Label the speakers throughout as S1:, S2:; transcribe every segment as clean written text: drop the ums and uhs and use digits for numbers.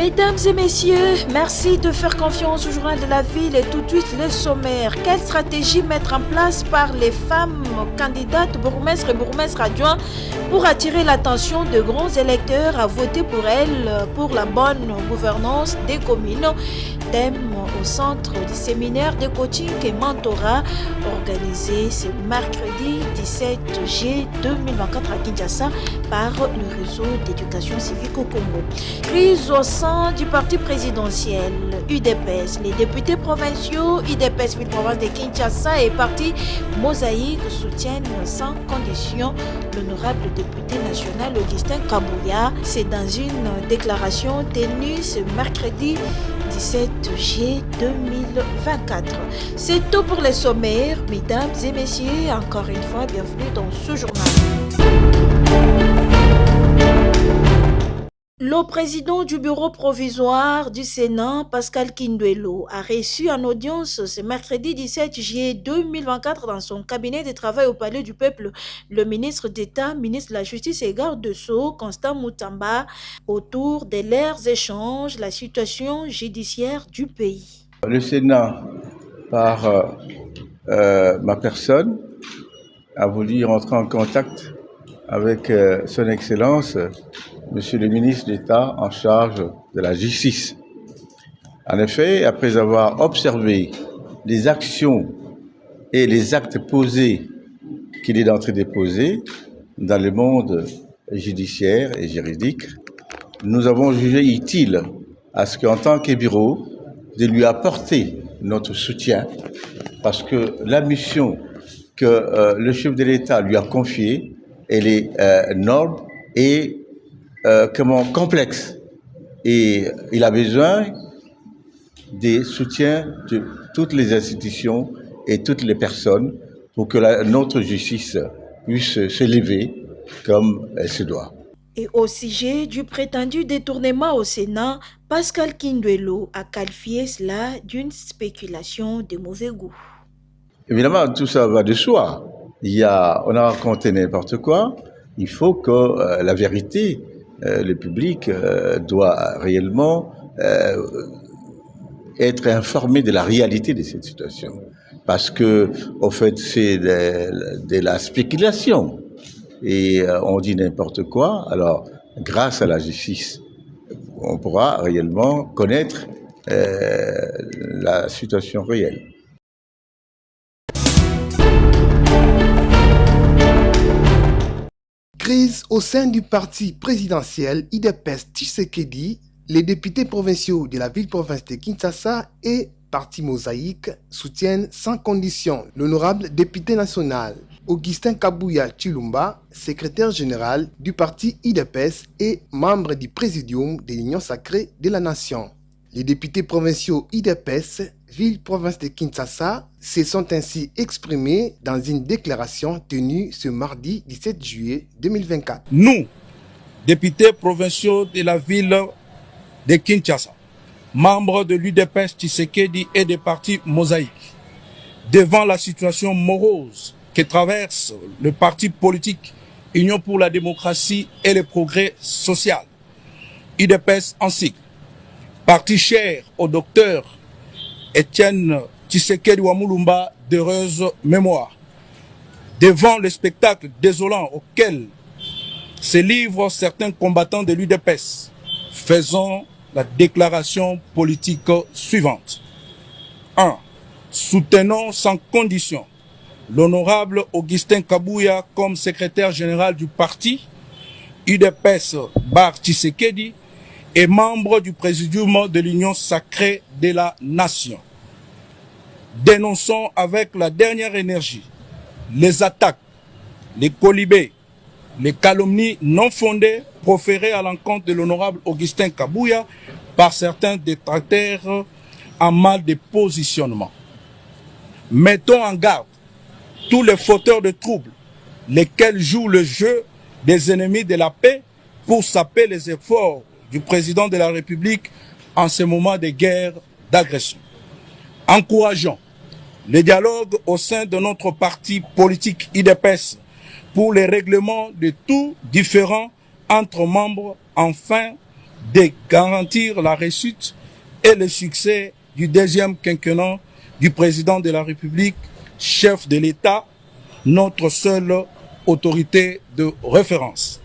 S1: Mesdames et messieurs, merci de faire confiance au journal de la ville et tout de suite le sommaire. Quelle stratégie mettre en place par les femmes candidates bourgmestres et bourgmestres adjoints pour attirer l'attention de grands électeurs à voter pour elles pour la bonne gouvernance des communes? Thème au centre du séminaire de coaching et mentorat organisé ce mercredi 17 juillet 2024 à Kinshasa par le réseau d'éducation civique au Congo. Crise au sein du parti présidentiel UDPS. Les députés provinciaux UDPS ville-province de Kinshasa et parti Mosaïque soutiennent sans condition l'honorable député national Augustin Kabouya. C'est dans une déclaration tenue ce mercredi 17 juillet 2024. C'est tout pour les sommaires, mesdames et messieurs. Encore une fois, bienvenue dans ce journal. Le président du bureau provisoire du Sénat, Pascal Kinduelo, a reçu en audience ce mercredi 17 juillet 2024 dans son cabinet de travail au Palais du Peuple le ministre d'État, ministre de la Justice et garde de Sceaux, Constant Moutamba, autour de leurs échanges, la situation judiciaire du pays.
S2: Le Sénat, par ma personne, a voulu rentrer en contact avec son Excellence, Monsieur le ministre d'État en charge de la justice. En effet, après avoir observé les actions et les actes posés qu'il est en train de poser dans le monde judiciaire et juridique, nous avons jugé utile à ce qu'en tant que bureau, de lui apporter notre soutien, parce que la mission que le chef de l'État lui a confiée, elle est noble et complexe. Et il a besoin des soutiens de toutes les institutions et toutes les personnes pour que notre justice puisse s'élever comme elle se doit.
S1: Et au sujet du prétendu détournement au Sénat, Pascal Kinduelo a qualifié cela d'une spéculation de mauvais goût.
S2: Évidemment, tout ça va de soi. On a raconté n'importe quoi. Il faut que la vérité, le public doit réellement être informé de la réalité de cette situation. Parce que, au fait, c'est de la spéculation. Et on dit n'importe quoi. Alors, grâce à la justice, on pourra réellement connaître la situation réelle.
S3: Crise au sein du parti présidentiel UDPS Tshisekedi, les députés provinciaux de la ville-province de Kinshasa et parti Mosaïque soutiennent sans condition l'honorable député national Augustin Kabouya Chilumba, secrétaire général du parti UDPS et membre du présidium de l'Union sacrée de la nation. Les députés provinciaux UDPS, ville-province de Kinshasa, se sont ainsi exprimés dans une déclaration tenue ce mardi 17 juillet 2024.
S4: Nous, députés provinciaux de la ville de Kinshasa, membres de l'UDPS Tshisekedi et des partis Mosaïque, devant la situation morose que traverse le parti politique Union pour la démocratie et le progrès social, UDPS en cycle, parti cher au docteur Étienne Tshisekedi Wamulumba d'heureuse mémoire, devant le spectacle désolant auquel se livrent certains combattants de l'UDPS, faisons la déclaration politique suivante. 1. Soutenons sans condition l'honorable Augustin Kabouya comme secrétaire général du parti UDPS Bar Tshisekedi et membre du présidium de l'Union sacrée de la nation. Dénonçons avec la dernière énergie les attaques, les colibés, les calomnies non fondées proférées à l'encontre de l'honorable Augustin Kabouya par certains détracteurs en mal de positionnement. Mettons en garde tous les fauteurs de troubles, lesquels jouent le jeu des ennemis de la paix pour saper les efforts du président de la République en ce moment de guerre, d'agression. Encourageons le dialogue au sein de notre parti politique UDPS pour les règlements de tout différents entre membres afin de garantir la réussite et le succès du deuxième quinquennat du président de la République, chef de l'État, notre seule autorité de référence.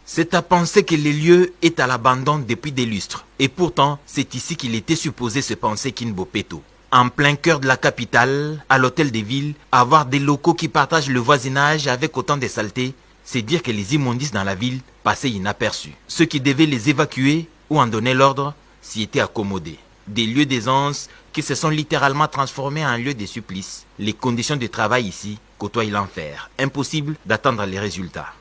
S5: C'est à penser que le lieu est à l'abandon depuis des lustres. Et pourtant, c'est ici qu'il était supposé se penser Kinbo Peto. En plein cœur de la capitale, à l'hôtel des villes, avoir des locaux qui partagent le voisinage avec autant de saleté, c'est dire que les immondices dans la ville passaient inaperçus. Ceux qui devaient les évacuer ou en donner l'ordre s'y étaient accommodés. Des lieux d'aisance qui se sont littéralement transformés en lieux de supplice. Les conditions de travail ici côtoient l'enfer. Impossible d'attendre les résultats.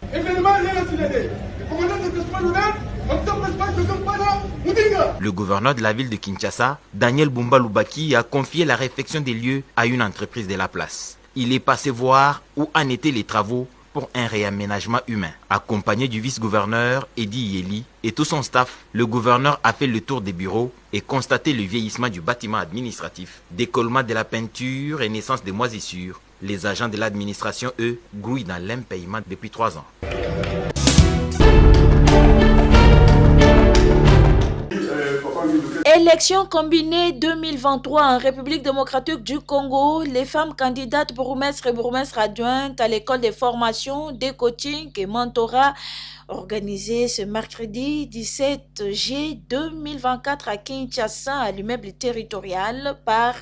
S5: Le gouverneur de la ville de Kinshasa, Daniel Bumba Lubaki, a confié la réfection des lieux à une entreprise de la place. Il est passé voir où en étaient les travaux pour un réaménagement humain. Accompagné du vice-gouverneur Edi Yeli et tout son staff, le gouverneur a fait le tour des bureaux et constaté le vieillissement du bâtiment administratif, décollement de la peinture et naissance des moisissures. Les agents de l'administration, eux, grouillent dans l'impayement depuis 3 ans.
S1: Élection combinée 2023 en République démocratique du Congo. Les femmes candidates bourgmestres et bourgmestres adjointes à l'école de formation, de coaching et mentorat organisée ce mercredi 17 juillet 2024 à Kinshasa, à l'immeuble territorial par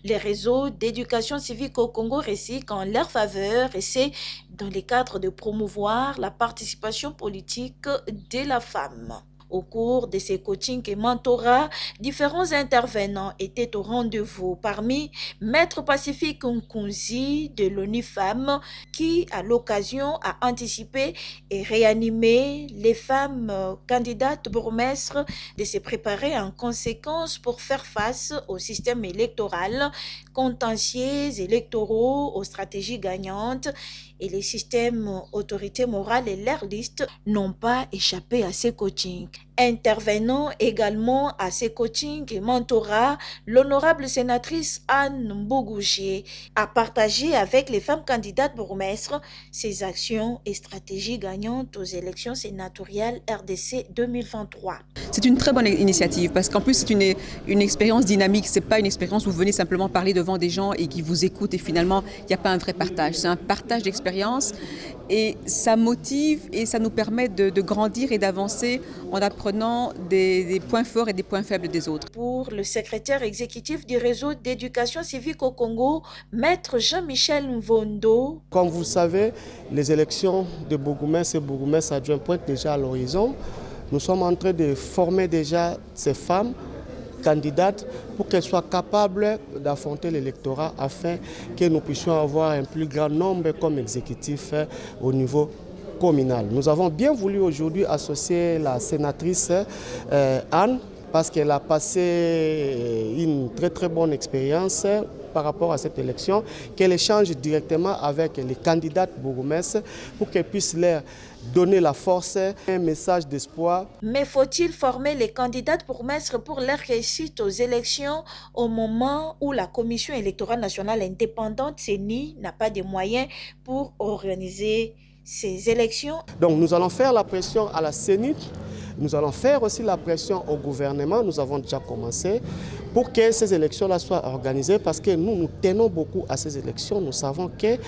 S1: les réseaux d'éducation civique au Congo RECIC en leur faveur, et c'est dans le cadre de promouvoir la participation politique de la femme. Au cours de ces coachings et mentorats, différents intervenants étaient au rendez-vous. Parmi Maître Pacifique Nkunzi de l'ONU Femmes, qui à l'occasion a anticipé et réanimé les femmes candidates bourgmestres de se préparer en conséquence pour faire face au système électoral, contentieux électoraux, aux stratégies gagnantes, et les systèmes autorités morales et leurs listes n'ont pas échappé à ces coachings. Intervenant également à ces coachings et mentorats, l'honorable sénatrice Anne Mbougouché a partagé avec les femmes candidates bourgmestres ses actions et stratégies gagnantes aux élections sénatoriales RDC 2023.
S6: C'est une très bonne initiative parce qu'en plus c'est une expérience dynamique, c'est pas une expérience où vous venez simplement parler devant des gens et qui vous écoutent et finalement il n'y a pas un vrai partage, c'est un partage d'expérience et ça motive et ça nous permet de grandir et d'avancer en apprenant des points forts et des points faibles des autres.
S1: Pour le secrétaire exécutif du réseau d'éducation civique au Congo, Maître Jean-Michel Mvondo.
S7: Comme vous le savez, les élections de bourgmestres et bourgmestres adjoints pointent déjà à l'horizon. Nous sommes en train de former déjà ces femmes candidates pour qu'elles soient capables d'affronter l'électorat afin que nous puissions avoir un plus grand nombre comme exécutif au niveau communal. Nous avons bien voulu aujourd'hui associer la sénatrice Anne parce qu'elle a passé une très bonne expérience par rapport à cette élection, qu'elle échange directement avec les candidates bourgmestres pour qu'elles puissent leur donner la force, un message d'espoir.
S1: Mais faut-il former les candidates bourgmestres pour leur réussite aux élections au moment où la Commission électorale nationale indépendante, CENI, n'a pas de moyens pour organiser ces élections?
S7: Donc nous allons faire la pression à la CENI, nous allons faire aussi la pression au gouvernement, nous avons déjà commencé, pour que ces élections-là soient organisées parce que nous tenons beaucoup à ces élections. Nous savons que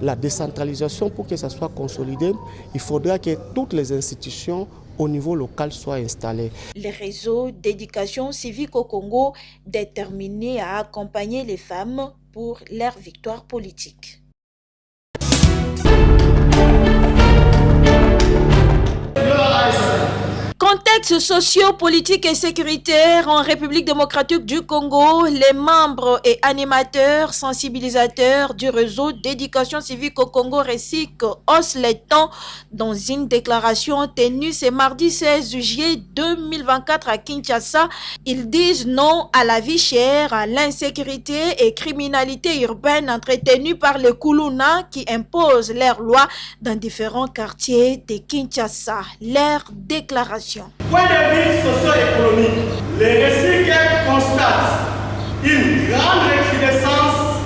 S7: la décentralisation, pour que ça soit consolidé, il faudra que toutes les institutions au niveau local soient installées.
S1: Les réseaux d'éducation civique au Congo déterminés à accompagner les femmes pour leur victoire politique. Contexte socio-politique et sécuritaire en République démocratique du Congo, les membres et animateurs sensibilisateurs du réseau d'éducation civique au Congo RECIC haussent les tons dans une déclaration tenue ce mardi 16 juillet 2024 à Kinshasa. Ils disent non à la vie chère, à l'insécurité et criminalité urbaine entretenue par les Kuluna qui imposent leurs lois dans différents quartiers de Kinshasa. Leur déclaration.
S8: Point de vue socio-économique, les RECIC constatent une grande recrudescence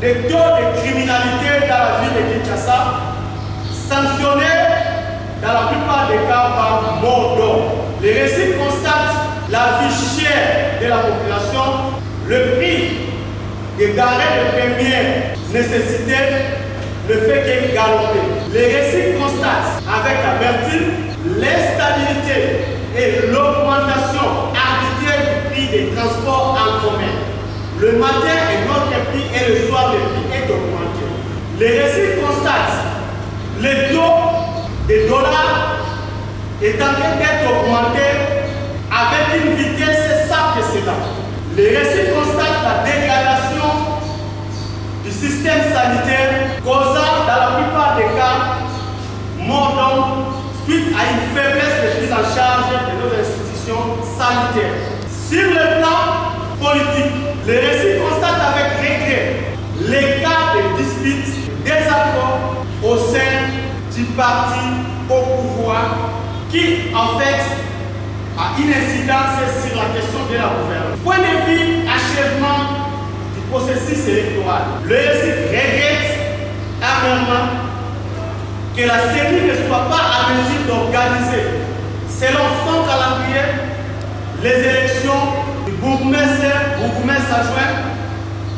S7: des taux de criminalité dans la ville de Kinshasa, sanctionnés dans la plupart des cas par mort d'homme. Les récits constatent la vie chère de la population, le prix des denrées de première nécessité ne fait que galoper. Les récits constatent avec amertume l'instabilité et l'augmentation arbitraire du prix des transports en commun. Le matin est notre prix et le soir le prix est augmenté. Les récits constatent le taux des dollars est en train d'être augmenté avec une vitesse sans précédent. Les récits constatent la dégradation du système sanitaire causant dans la plupart des cas mort d'homme suite à une faiblesse de prise en charge de nos institutions sanitaires. Sur le plan politique, les récits constatent avec regret les cas de disputes, désaccords au sein du parti au pouvoir qui en fait a une incidence sur la question de la gouvernance. Point de vue achèvement du processus électoral, le récit regrette amèrement que la CENI ne soit pas à mesure d'organiser, selon son calendrier, les élections du bourgmestre adjoint,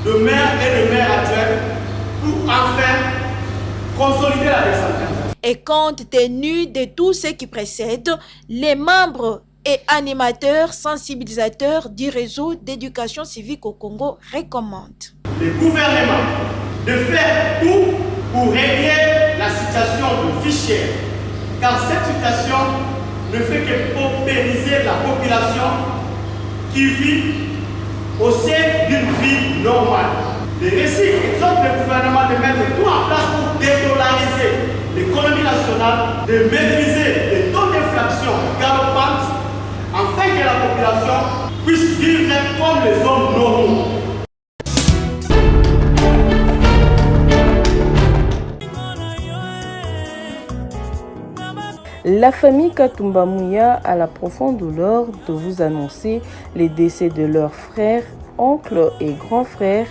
S7: de maire et de maire adjoint, pour enfin consolider la décentralisation.
S1: Et compte tenu de tout ce qui précède, les membres et animateurs sensibilisateurs du réseau d'éducation civique au Congo recommandent
S7: le gouvernement de faire tout pour régler la situation de fichier, car cette situation ne fait que paupériser la population qui vit au sein d'une vie normale. Les récits exhortent le gouvernement de mettre tout en place pour dédollariser l'économie nationale, de maîtriser les taux d'inflation galopantes, afin que la population puisse vivre comme les hommes normaux.
S8: La famille Katumba Mouya a la profonde douleur de vous annoncer les décès de leurs frères, oncles et grands frères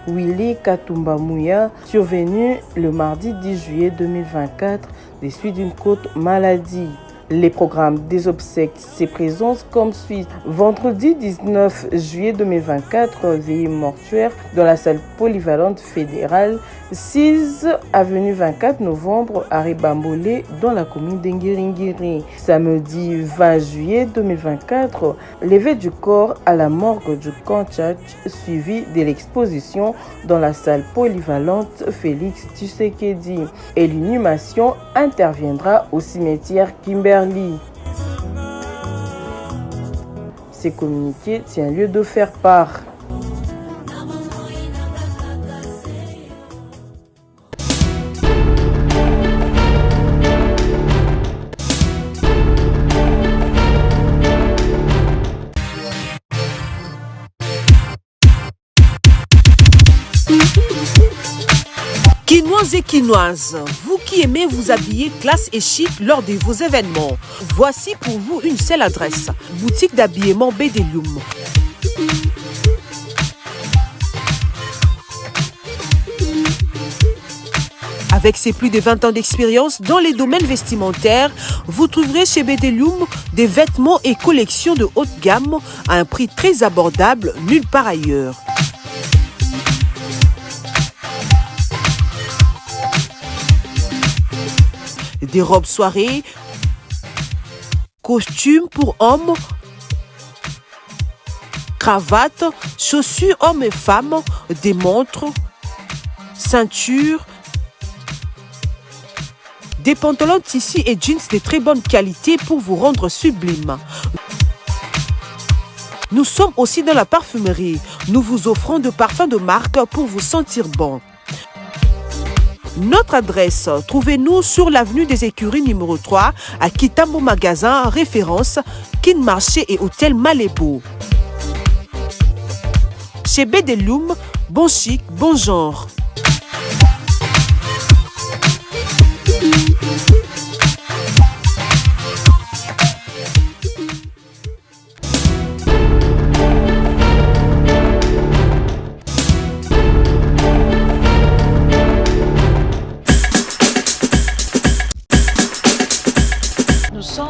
S8: Willy Katumba Mouya, survenu le mardi 10 juillet 2024 des suites d'une courte maladie. Les programmes des obsèques se présentent comme suit. Vendredi 19 juillet 2024, veillée mortuaire dans la salle polyvalente fédérale, 6 avenue 24 novembre à Ribambolé dans la commune d'Engiringiri. Samedi 20 juillet 2024, levée du corps à la morgue du camp Tchatch, suivi de l'exposition dans la salle polyvalente Félix Tshisekedi. Et l'inhumation interviendra au cimetière Kimberley. Ces communiqués tient lieu de faire part.
S9: Quinoises et quinoises, vous qui aimez vous habiller classe et chic lors de vos événements, voici pour vous une seule adresse, boutique d'habillement Bedelium. Avec ses plus de 20 ans d'expérience dans les domaines vestimentaires, vous trouverez chez Bedelium des vêtements et collections de haute gamme à un prix très abordable nulle part ailleurs. Des robes soirées, costumes pour hommes, cravates, chaussures hommes et femmes, des montres, ceintures, des pantalons tissus et jeans de très bonne qualité pour vous rendre sublime. Nous sommes aussi dans la parfumerie. Nous vous offrons de parfums de marque pour vous sentir bon. Notre adresse, trouvez-nous sur l'avenue des Écuries numéro 3 à Kitambo Magasin, référence Kin Marché et Hôtel Malébo. Chez Bedelium, bon chic, bon genre.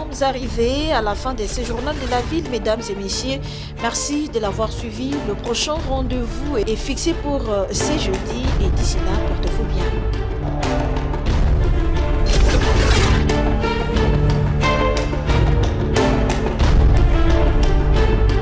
S1: sommes arrivés à la fin de ce journal de la ville, mesdames et messieurs. Merci de l'avoir suivi. Le prochain rendez-vous est fixé pour ce jeudi et d'ici là,